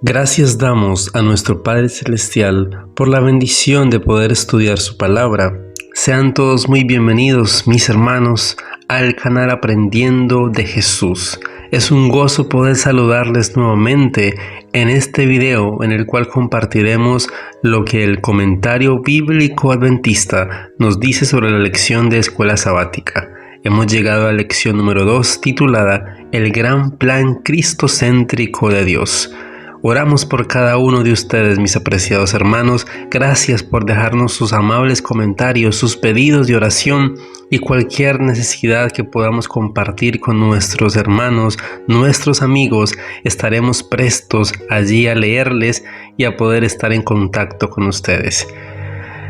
Gracias damos a nuestro Padre Celestial por la bendición de poder estudiar su palabra. Sean todos muy bienvenidos, mis hermanos, al canal Aprendiendo de Jesús. Es un gozo poder saludarles nuevamente en este video en el cual compartiremos lo que el comentario bíblico adventista nos dice sobre la lección de escuela sabática. Hemos llegado a la lección número 2 titulada El gran plan cristocéntrico de Dios. Oramos por cada uno de ustedes, mis apreciados hermanos. Gracias por dejarnos sus amables comentarios, sus pedidos de oración y cualquier necesidad que podamos compartir con nuestros hermanos, nuestros amigos. Estaremos prestos allí a leerles y a poder estar en contacto con ustedes.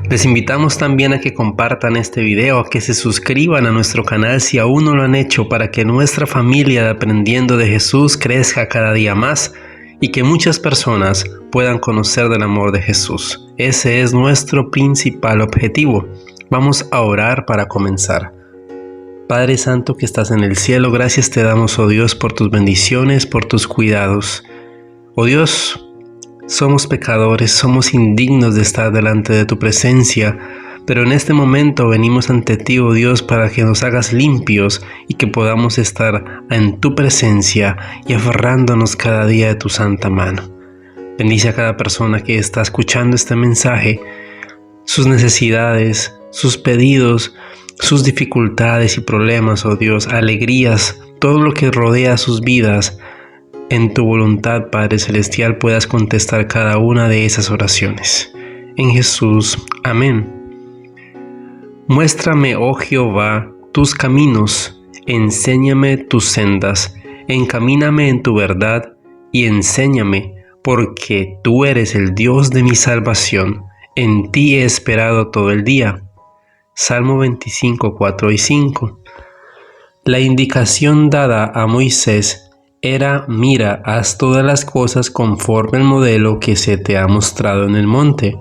Les invitamos también a que compartan este video, a que se suscriban a nuestro canal si aún no lo han hecho, para que nuestra familia de Aprendiendo de Jesús crezca cada día más y que muchas personas puedan conocer del amor de Jesús. Ese es nuestro principal objetivo. Vamos a orar para comenzar. Padre Santo que estás en el cielo, gracias te damos, oh Dios, por tus bendiciones, por tus cuidados. Oh Dios, somos pecadores, somos indignos de estar delante de tu presencia, pero en este momento venimos ante ti, oh Dios, para que nos hagas limpios y que podamos estar en tu presencia y aferrándonos cada día de tu santa mano. Bendice a cada persona que está escuchando este mensaje, sus necesidades, sus pedidos, sus dificultades y problemas, oh Dios, alegrías, todo lo que rodea sus vidas. En tu voluntad, Padre Celestial, puedas contestar cada una de esas oraciones. En Jesús, amén. Muéstrame, oh Jehová, tus caminos, enséñame tus sendas, encamíname en tu verdad y enséñame, porque tú eres el Dios de mi salvación, en ti he esperado todo el día. Salmo 25, 4 y 5. La indicación dada a Moisés era: mira, haz todas las cosas conforme al modelo que se te ha mostrado en el monte.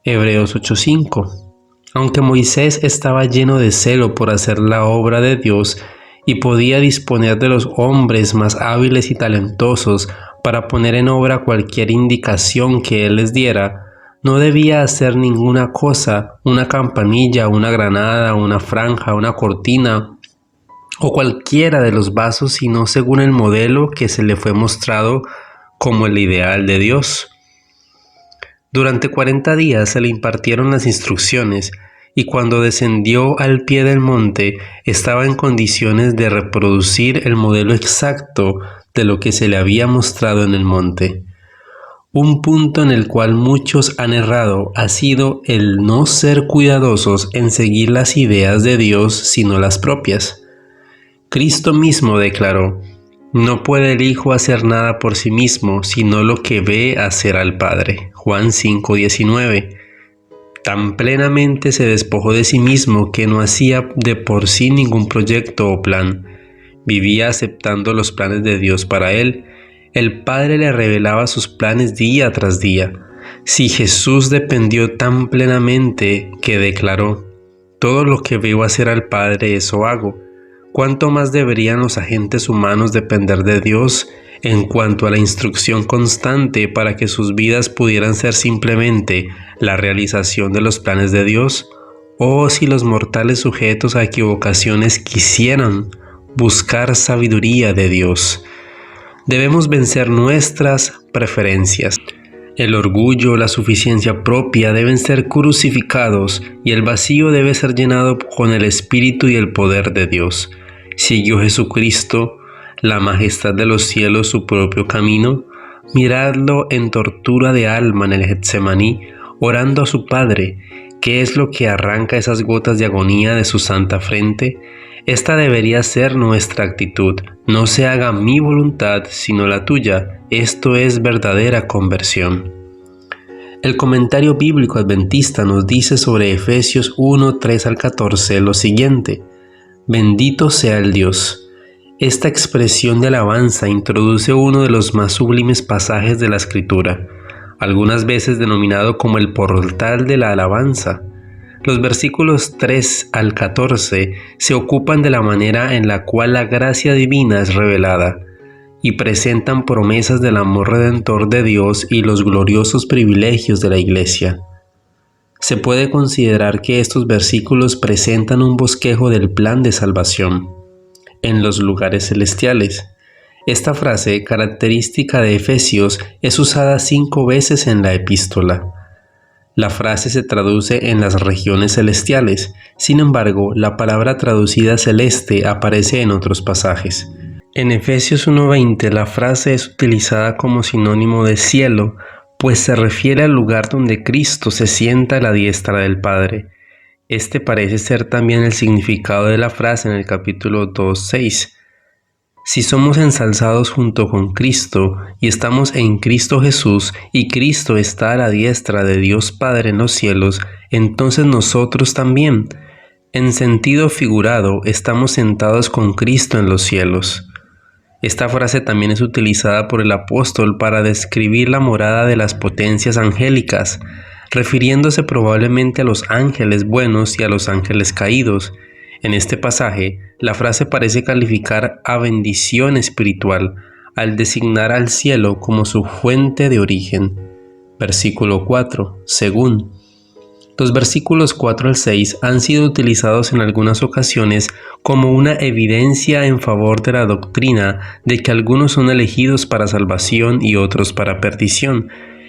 Hebreos 8:5. Aunque Moisés estaba lleno de celo por hacer la obra de Dios y podía disponer de los hombres más hábiles y talentosos para poner en obra cualquier indicación que él les diera, no debía hacer ninguna cosa, una campanilla, una granada, una franja, una cortina o cualquiera de los vasos, sino según el modelo que se le fue mostrado como el ideal de Dios. Durante 40 días se le impartieron las instrucciones y cuando descendió al pie del monte estaba en condiciones de reproducir el modelo exacto de lo que se le había mostrado en el monte. Un punto en el cual muchos han errado ha sido el no ser cuidadosos en seguir las ideas de Dios sino las propias. Cristo mismo declaró: no puede el Hijo hacer nada por sí mismo, sino lo que ve hacer al Padre. Juan 5:19. Tan plenamente se despojó de sí mismo que no hacía de por sí ningún proyecto o plan. Vivía aceptando los planes de Dios para él. El Padre le revelaba sus planes día tras día. Si Jesús dependió tan plenamente que declaró: todo lo que veo hacer al Padre, eso hago, ¿cuánto más deberían los agentes humanos depender de Dios en cuanto a la instrucción constante para que sus vidas pudieran ser simplemente la realización de los planes de Dios? Oh, si los mortales sujetos a equivocaciones quisieran buscar sabiduría de Dios. Debemos vencer nuestras preferencias. El orgullo, la suficiencia propia deben ser crucificados y el vacío debe ser llenado con el Espíritu y el poder de Dios. ¿Siguió Jesucristo, la majestad de los cielos, su propio camino? Miradlo en tortura de alma en el Getsemaní, orando a su Padre. ¿Qué es lo que arranca esas gotas de agonía de su santa frente? Esta debería ser nuestra actitud. No se haga mi voluntad, sino la tuya. Esto es verdadera conversión. El comentario bíblico adventista nos dice sobre Efesios 1, 3 al 14 lo siguiente: bendito sea el Dios. Esta expresión de alabanza introduce uno de los más sublimes pasajes de la Escritura, algunas veces denominado como el portal de la alabanza. Los versículos 3 al 14 se ocupan de la manera en la cual la gracia divina es revelada, y presentan promesas del amor redentor de Dios y los gloriosos privilegios de la Iglesia. Se puede considerar que estos versículos presentan un bosquejo del plan de salvación en los lugares celestiales. Esta frase, característica de Efesios, es usada 5 veces en la epístola. La frase se traduce en las regiones celestiales, sin embargo, la palabra traducida celeste aparece en otros pasajes. En Efesios 1:20 la frase es utilizada como sinónimo de cielo, pues se refiere al lugar donde Cristo se sienta a la diestra del Padre. Este parece ser también el significado de la frase en el capítulo 2:6. Si somos ensalzados junto con Cristo y estamos en Cristo Jesús y Cristo está a la diestra de Dios Padre en los cielos, entonces nosotros también, en sentido figurado, estamos sentados con Cristo en los cielos. Esta frase también es utilizada por el apóstol para describir la morada de las potencias angélicas, refiriéndose probablemente a los ángeles buenos y a los ángeles caídos. En este pasaje, la frase parece calificar a bendición espiritual al designar al cielo como su fuente de origen. Versículo 4. Según. Los versículos 4 al 6 han sido utilizados en algunas ocasiones como una evidencia en favor de la doctrina de que algunos son elegidos para salvación y otros para perdición,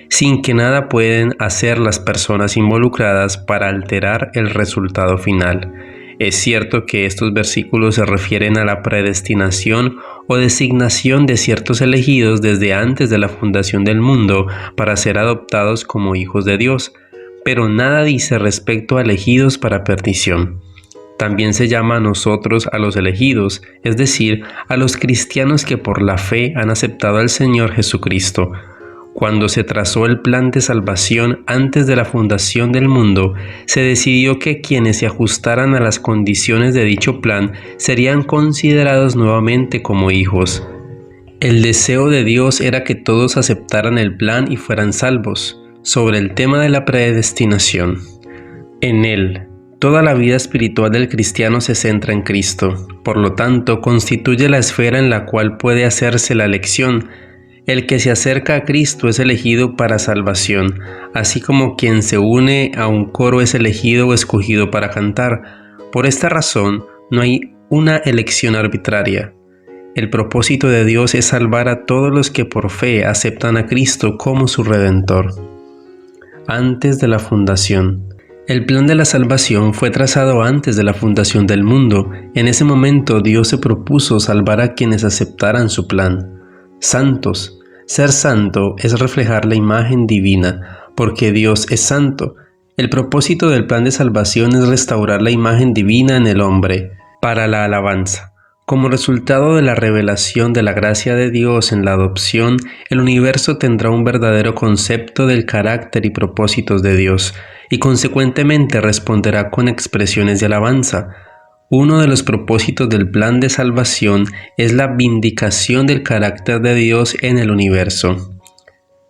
sin que nada pueden hacer las personas involucradas para alterar el resultado final. Es cierto que estos versículos se refieren a la predestinación o designación de ciertos elegidos desde antes de la fundación del mundo para ser adoptados como hijos de Dios, pero nada dice respecto a elegidos para perdición. También se llama a nosotros a los elegidos, es decir, a los cristianos que por la fe han aceptado al Señor Jesucristo. Cuando se trazó el plan de salvación antes de la fundación del mundo, se decidió que quienes se ajustaran a las condiciones de dicho plan serían considerados nuevamente como hijos. El deseo de Dios era que todos aceptaran el plan y fueran salvos. Sobre el tema de la predestinación. En él, toda la vida espiritual del cristiano se centra en Cristo, por lo tanto, constituye la esfera en la cual puede hacerse la elección. El que se acerca a Cristo es elegido para salvación, así como quien se une a un coro es elegido o escogido para cantar. Por esta razón, no hay una elección arbitraria. El propósito de Dios es salvar a todos los que por fe aceptan a Cristo como su Redentor. Antes de la fundación. El plan de la salvación fue trazado antes de la fundación del mundo. En ese momento Dios se propuso salvar a quienes aceptaran su plan. Santos. Ser santo es reflejar la imagen divina, porque Dios es santo. El propósito del plan de salvación es restaurar la imagen divina en el hombre, para la alabanza. Como resultado de la revelación de la gracia de Dios en la adopción, el universo tendrá un verdadero concepto del carácter y propósitos de Dios, y consecuentemente responderá con expresiones de alabanza. Uno de los propósitos del plan de salvación es la vindicación del carácter de Dios en el universo.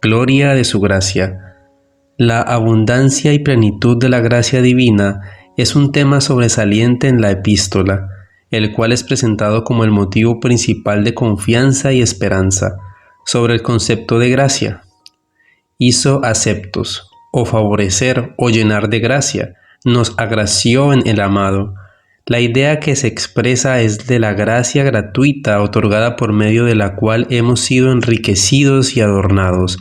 Gloria de su gracia. La abundancia y plenitud de la gracia divina es un tema sobresaliente en la epístola, el cual es presentado como el motivo principal de confianza y esperanza. Sobre el concepto de gracia. Hizo aceptos, o favorecer, o llenar de gracia, nos agració en el amado. La idea que se expresa es de la gracia gratuita otorgada por medio de la cual hemos sido enriquecidos y adornados.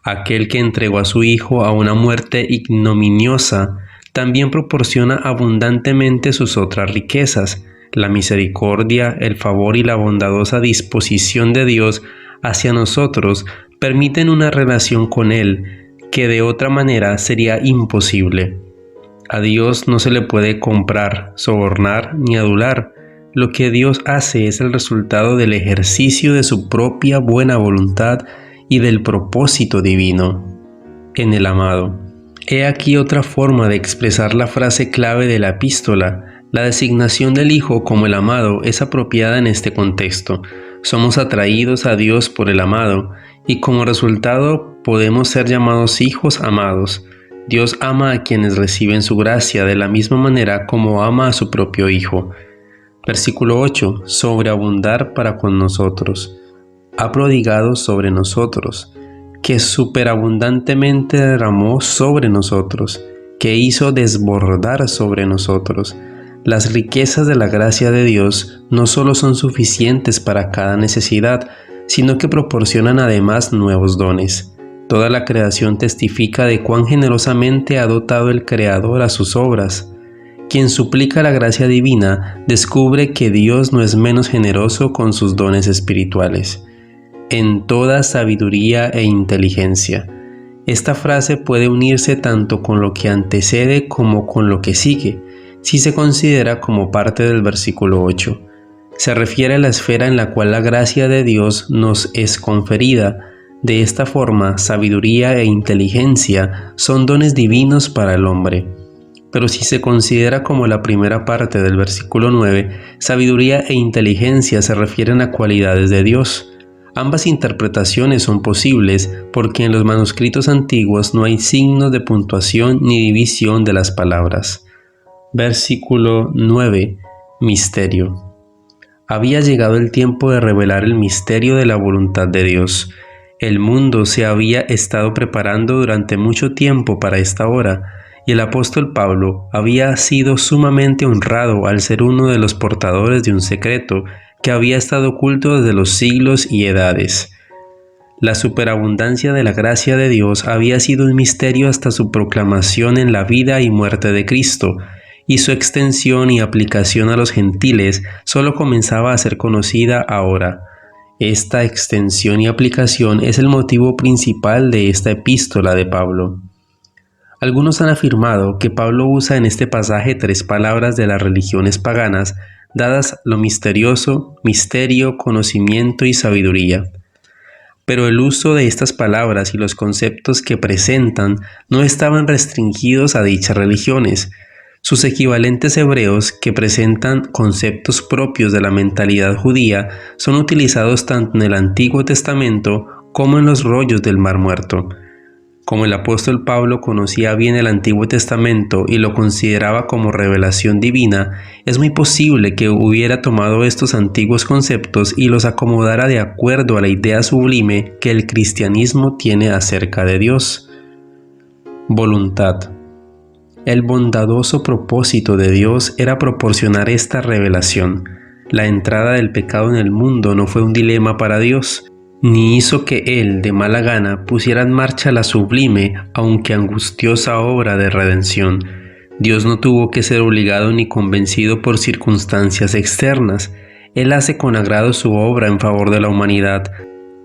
Aquel que entregó a su Hijo a una muerte ignominiosa, también proporciona abundantemente sus otras riquezas. La misericordia, el favor y la bondadosa disposición de Dios hacia nosotros permiten una relación con Él que de otra manera sería imposible. A Dios no se le puede comprar, sobornar ni adular. Lo que Dios hace es el resultado del ejercicio de su propia buena voluntad y del propósito divino en el amado. He aquí otra forma de expresar la frase clave de la epístola. La designación del Hijo como el amado es apropiada en este contexto. Somos atraídos a Dios por el amado y como resultado podemos ser llamados hijos amados. Dios ama a quienes reciben su gracia de la misma manera como ama a su propio Hijo. Versículo 8. Sobreabundar para con nosotros. ha prodigado sobre nosotros, que superabundantemente derramó sobre nosotros, que hizo desbordar sobre nosotros. Las riquezas de la gracia de Dios no solo son suficientes para cada necesidad, sino que proporcionan además nuevos dones. Toda la creación testifica de cuán generosamente ha dotado el Creador a sus obras. Quien suplica la gracia divina descubre que Dios no es menos generoso con sus dones espirituales. En toda sabiduría e inteligencia. Esta frase puede unirse tanto con lo que antecede como con lo que sigue, si se considera como parte del versículo 8. Se refiere a la esfera en la cual la gracia de Dios nos es conferida. De esta forma, sabiduría e inteligencia son dones divinos para el hombre. Pero si se considera como la primera parte del versículo 9, sabiduría e inteligencia se refieren a cualidades de Dios. Ambas interpretaciones son posibles porque en los manuscritos antiguos no hay signos de puntuación ni división de las palabras. Versículo 9. Misterio. Había llegado el tiempo de revelar el misterio de la voluntad de Dios. El mundo se había estado preparando durante mucho tiempo para esta hora, y el apóstol Pablo había sido sumamente honrado al ser uno de los portadores de un secreto que había estado oculto desde los siglos y edades. La superabundancia de la gracia de Dios había sido un misterio hasta su proclamación en la vida y muerte de Cristo, y su extensión y aplicación a los gentiles solo comenzaba a ser conocida ahora. Esta extensión y aplicación es el motivo principal de esta epístola de Pablo. Algunos han afirmado que Pablo usa en este pasaje 3 palabras de las religiones paganas, dadas lo misterioso, misterio, conocimiento y sabiduría. Pero el uso de estas palabras y los conceptos que presentan no estaban restringidos a dichas religiones. Sus equivalentes hebreos, que presentan conceptos propios de la mentalidad judía, son utilizados tanto en el Antiguo Testamento como en los rollos del Mar Muerto. Como el apóstol Pablo conocía bien el Antiguo Testamento y lo consideraba como revelación divina, es muy posible que hubiera tomado estos antiguos conceptos y los acomodara de acuerdo a la idea sublime que el cristianismo tiene acerca de Dios. Voluntad. El bondadoso propósito de Dios era proporcionar esta revelación. La entrada del pecado en el mundo no fue un dilema para Dios, ni hizo que Él, de mala gana, pusiera en marcha la sublime, aunque angustiosa obra de redención. Dios no tuvo que ser obligado ni convencido por circunstancias externas. Él hace con agrado su obra en favor de la humanidad.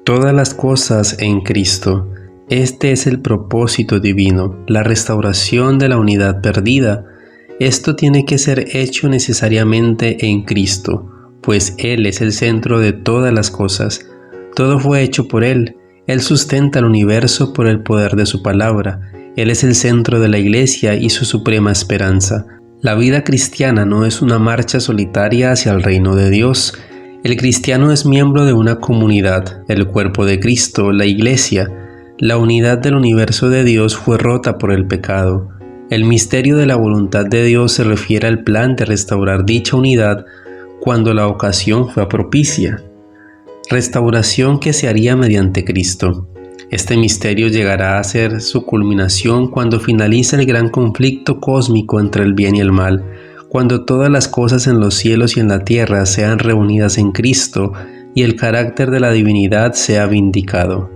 Todas las cosas en Cristo. Este es el propósito divino, la restauración de la unidad perdida. Esto tiene que ser hecho necesariamente en Cristo, pues Él es el centro de todas las cosas. Todo fue hecho por Él. Él sustenta el universo por el poder de su palabra. Él es el centro de la Iglesia y su suprema esperanza. La vida cristiana no es una marcha solitaria hacia el reino de Dios. El cristiano es miembro de una comunidad, el cuerpo de Cristo, la Iglesia. La unidad del universo de Dios fue rota por el pecado. El misterio de la voluntad de Dios se refiere al plan de restaurar dicha unidad cuando la ocasión fue propicia. Restauración que se haría mediante Cristo. Este misterio llegará a ser su culminación cuando finalice el gran conflicto cósmico entre el bien y el mal, cuando todas las cosas en los cielos y en la tierra sean reunidas en Cristo y el carácter de la divinidad sea vindicado.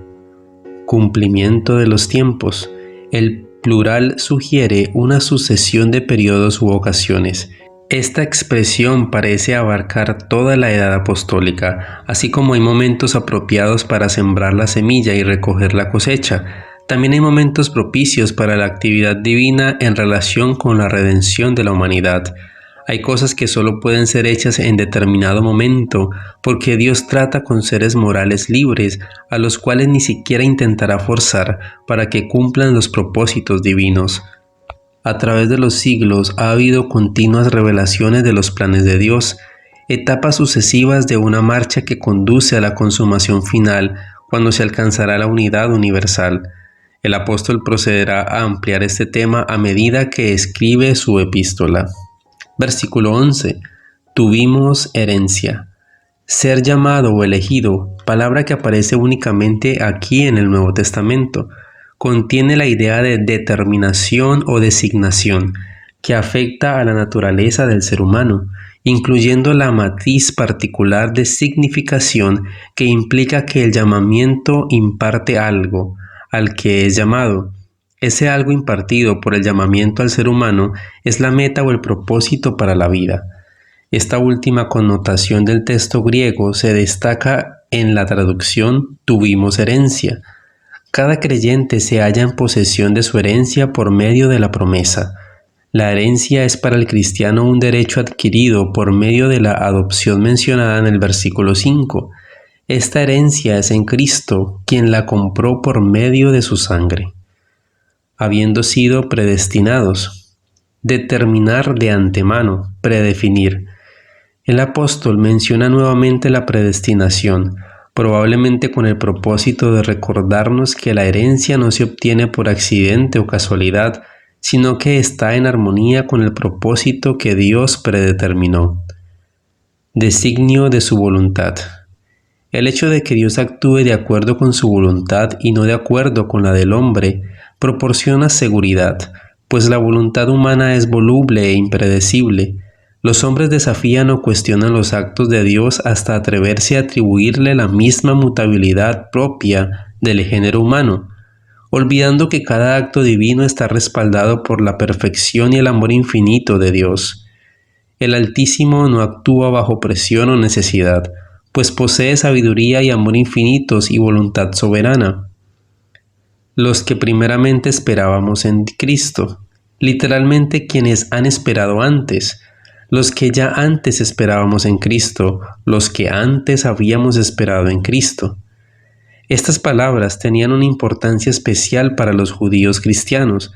Cumplimiento de los tiempos. El plural sugiere una sucesión de periodos u ocasiones. Esta expresión parece abarcar toda la edad apostólica, así como hay momentos apropiados para sembrar la semilla y recoger la cosecha. También hay momentos propicios para la actividad divina en relación con la redención de la humanidad. Hay cosas que solo pueden ser hechas en determinado momento, porque Dios trata con seres morales libres, a los cuales ni siquiera intentará forzar para que cumplan los propósitos divinos. A través de los siglos ha habido continuas revelaciones de los planes de Dios, etapas sucesivas de una marcha que conduce a la consumación final, cuando se alcanzará la unidad universal. El apóstol procederá a ampliar este tema a medida que escribe su epístola. Versículo 11. Tuvimos herencia. Ser llamado o elegido, palabra que aparece únicamente aquí en el Nuevo Testamento, contiene la idea de determinación o designación que afecta a la naturaleza del ser humano, incluyendo la matiz particular de significación que implica que el llamamiento imparte algo al que es llamado. Ese algo impartido por el llamamiento al ser humano es la meta o el propósito para la vida. Esta última connotación del texto griego se destaca en la traducción tuvimos herencia. Cada creyente se halla en posesión de su herencia por medio de la promesa. La herencia es para el cristiano un derecho adquirido por medio de la adopción mencionada en el versículo 5. Esta herencia es en Cristo, quien la compró por medio de su sangre. Habiendo sido predestinados. Determinar de antemano, predefinir. El apóstol menciona nuevamente la predestinación, probablemente con el propósito de recordarnos que la herencia no se obtiene por accidente o casualidad, sino que está en armonía con el propósito que Dios predeterminó. Designio de su voluntad. El hecho de que Dios actúe de acuerdo con su voluntad y no de acuerdo con la del hombre proporciona seguridad, pues la voluntad humana es voluble e impredecible. Los hombres desafían o cuestionan los actos de Dios hasta atreverse a atribuirle la misma mutabilidad propia del género humano, olvidando que cada acto divino está respaldado por la perfección y el amor infinito de Dios. El Altísimo no actúa bajo presión o necesidad, pues posee sabiduría y amor infinitos y voluntad soberana. Los que primeramente esperábamos en Cristo, literalmente quienes han esperado antes, los que ya antes esperábamos en Cristo, los que antes habíamos esperado en Cristo. Estas palabras tenían una importancia especial para los judíos cristianos,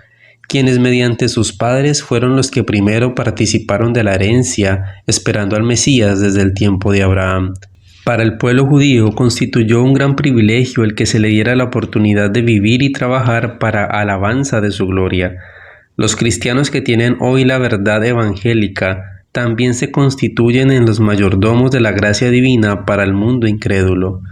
quienes mediante sus padres fueron los que primero participaron de la herencia, esperando al Mesías desde el tiempo de Abraham. Para el pueblo judío constituyó un gran privilegio el que se le diera la oportunidad de vivir y trabajar para alabanza de su gloria. Los cristianos que tienen hoy la verdad evangélica también se constituyen en los mayordomos de la gracia divina para el mundo incrédulo.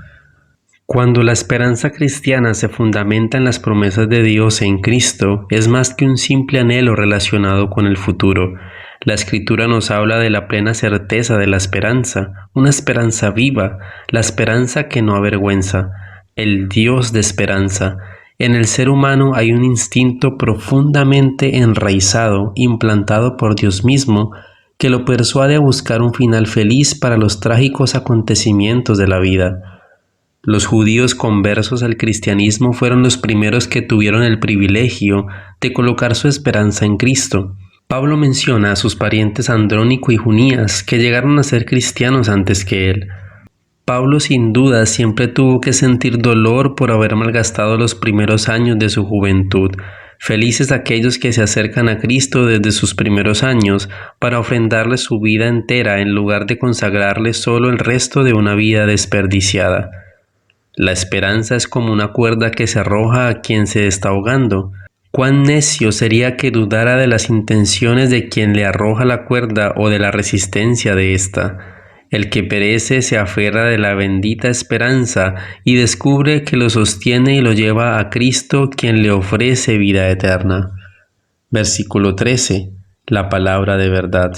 Cuando la esperanza cristiana se fundamenta en las promesas de Dios en Cristo, es más que un simple anhelo relacionado con el futuro. La Escritura nos habla de la plena certeza de la esperanza, una esperanza viva, la esperanza que no avergüenza, el Dios de esperanza. En el ser humano hay un instinto profundamente enraizado, implantado por Dios mismo, que lo persuade a buscar un final feliz para los trágicos acontecimientos de la vida. Los judíos conversos al cristianismo fueron los primeros que tuvieron el privilegio de colocar su esperanza en Cristo. Pablo menciona a sus parientes Andrónico y Junías, que llegaron a ser cristianos antes que él. Pablo sin duda siempre tuvo que sentir dolor por haber malgastado los primeros años de su juventud. Felices aquellos que se acercan a Cristo desde sus primeros años para ofrendarle su vida entera en lugar de consagrarle solo el resto de una vida desperdiciada. La esperanza es como una cuerda que se arroja a quien se está ahogando. Cuán necio sería que dudara de las intenciones de quien le arroja la cuerda o de la resistencia de ésta. El que perece se aferra de la bendita esperanza y descubre que lo sostiene y lo lleva a Cristo, quien le ofrece vida eterna. Versículo 13. La palabra de verdad.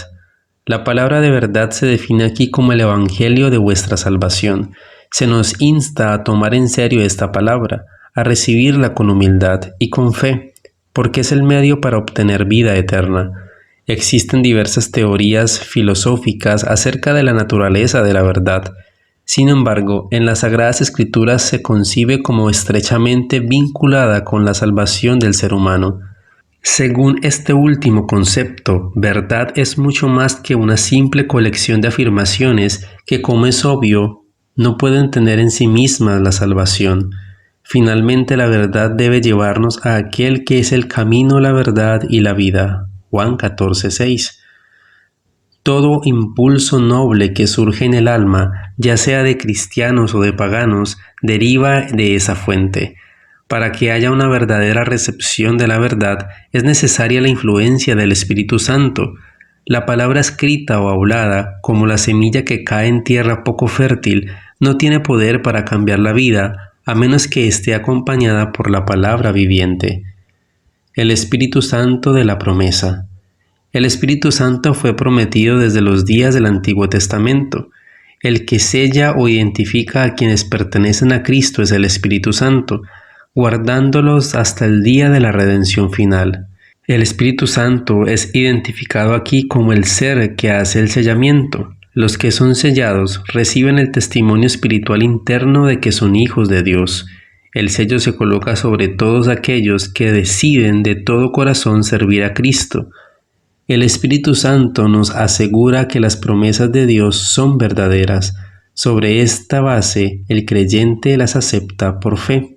La palabra de verdad se define aquí como el evangelio de vuestra salvación. Se nos insta a tomar en serio esta palabra, a recibirla con humildad y con fe, porque es el medio para obtener vida eterna. Existen diversas teorías filosóficas acerca de la naturaleza de la verdad. Sin embargo, en las Sagradas Escrituras se concibe como estrechamente vinculada con la salvación del ser humano. Según este último concepto, verdad es mucho más que una simple colección de afirmaciones que, como es obvio, no pueden tener en sí mismas la salvación. Finalmente, la verdad debe llevarnos a aquel que es el camino, la verdad y la vida. Juan 14:6. Todo impulso noble que surge en el alma, ya sea de cristianos o de paganos, deriva de esa fuente. Para que haya una verdadera recepción de la verdad, es necesaria la influencia del Espíritu Santo. La palabra escrita o hablada, como la semilla que cae en tierra poco fértil, no tiene poder para cambiar la vida, a menos que esté acompañada por la palabra viviente. El Espíritu Santo de la promesa. El Espíritu Santo fue prometido desde los días del Antiguo Testamento. El que sella o identifica a quienes pertenecen a Cristo es el Espíritu Santo, guardándolos hasta el día de la redención final. El Espíritu Santo es identificado aquí como el ser que hace el sellamiento. Los que son sellados reciben el testimonio espiritual interno de que son hijos de Dios. El sello se coloca sobre todos aquellos que deciden de todo corazón servir a Cristo. El Espíritu Santo nos asegura que las promesas de Dios son verdaderas. Sobre esta base, el creyente las acepta por fe.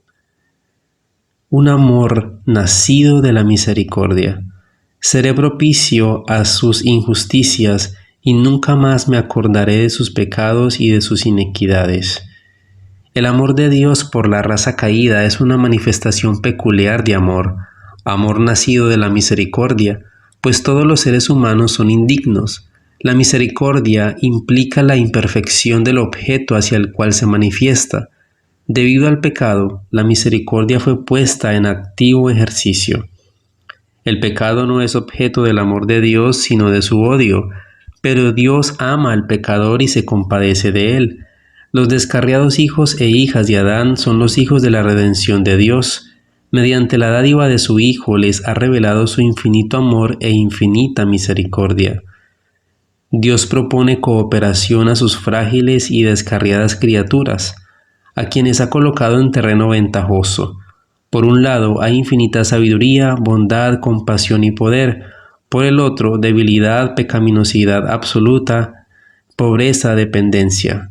Un amor nacido de la misericordia. Seré propicio a sus injusticias y nunca más me acordaré de sus pecados y de sus iniquidades. El amor de Dios por la raza caída es una manifestación peculiar de amor nacido de la misericordia, pues todos los seres humanos son indignos. La misericordia implica la imperfección del objeto hacia el cual se manifiesta. Debido al pecado, la misericordia fue puesta en activo ejercicio. El pecado no es objeto del amor de Dios, sino de su odio, pero Dios ama al pecador y se compadece de él. Los descarriados hijos e hijas de Adán son los hijos de la redención de Dios. Mediante la dádiva de su Hijo les ha revelado su infinito amor e infinita misericordia. Dios propone cooperación a sus frágiles y descarriadas criaturas, a quienes ha colocado en terreno ventajoso. Por un lado hay infinita sabiduría, bondad, compasión y poder. Por el otro, debilidad, pecaminosidad absoluta, pobreza, dependencia.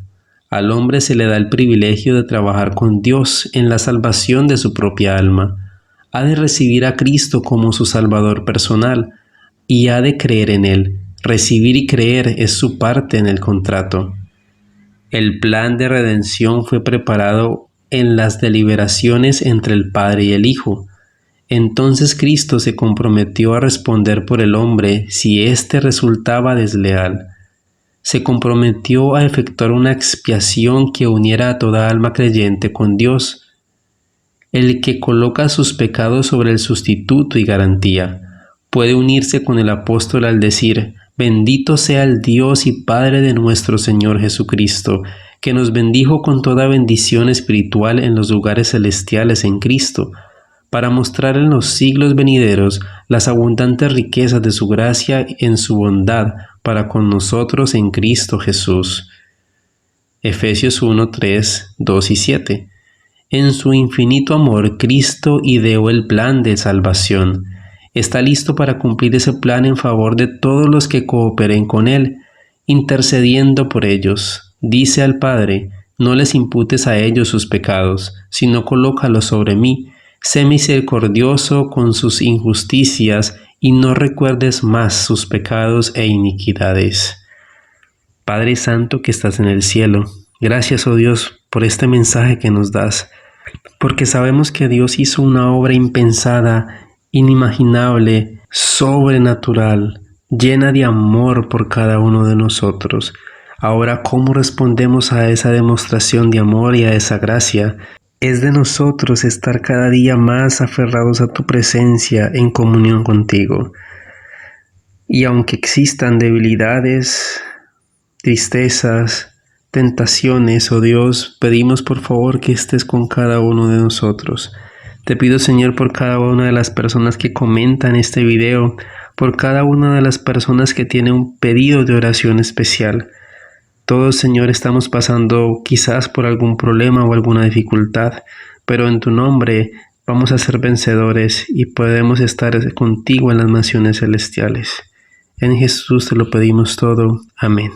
Al hombre se le da el privilegio de trabajar con Dios en la salvación de su propia alma. Ha de recibir a Cristo como su Salvador personal y ha de creer en Él. Recibir y creer es su parte en el contrato. El plan de redención fue preparado en las deliberaciones entre el Padre y el Hijo. Entonces Cristo se comprometió a responder por el hombre si éste resultaba desleal. Se comprometió a efectuar una expiación que uniera a toda alma creyente con Dios. El que coloca sus pecados sobre el sustituto y garantía puede unirse con el apóstol al decir: bendito sea el Dios y Padre de nuestro Señor Jesucristo, que nos bendijo con toda bendición espiritual en los lugares celestiales en Cristo, para mostrar en los siglos venideros las abundantes riquezas de su gracia en su bondad para con nosotros en Cristo Jesús. Efesios 1, 3, 2 y 7. En su infinito amor, Cristo ideó el plan de salvación. Está listo para cumplir ese plan en favor de todos los que cooperen con Él, intercediendo por ellos. Dice al Padre: no les imputes a ellos sus pecados, sino colócalos sobre mí. Sé misericordioso con sus injusticias y no recuerdes más sus pecados e iniquidades. Padre Santo que estás en el cielo, gracias, oh Dios, por este mensaje que nos das, porque sabemos que Dios hizo una obra impensada, inimaginable, sobrenatural, llena de amor por cada uno de nosotros. Ahora, ¿cómo respondemos a esa demostración de amor y a esa gracia? Es de nosotros estar cada día más aferrados a tu presencia en comunión contigo. Y aunque existan debilidades, tristezas, tentaciones, oh Dios, pedimos por favor que estés con cada uno de nosotros. Te pido, Señor, por cada una de las personas que comentan este video, por cada una de las personas que tiene un pedido de oración especial. Todos, Señor, estamos pasando quizás por algún problema o alguna dificultad, pero en tu nombre vamos a ser vencedores y podemos estar contigo en las naciones celestiales. En Jesús te lo pedimos todo. Amén.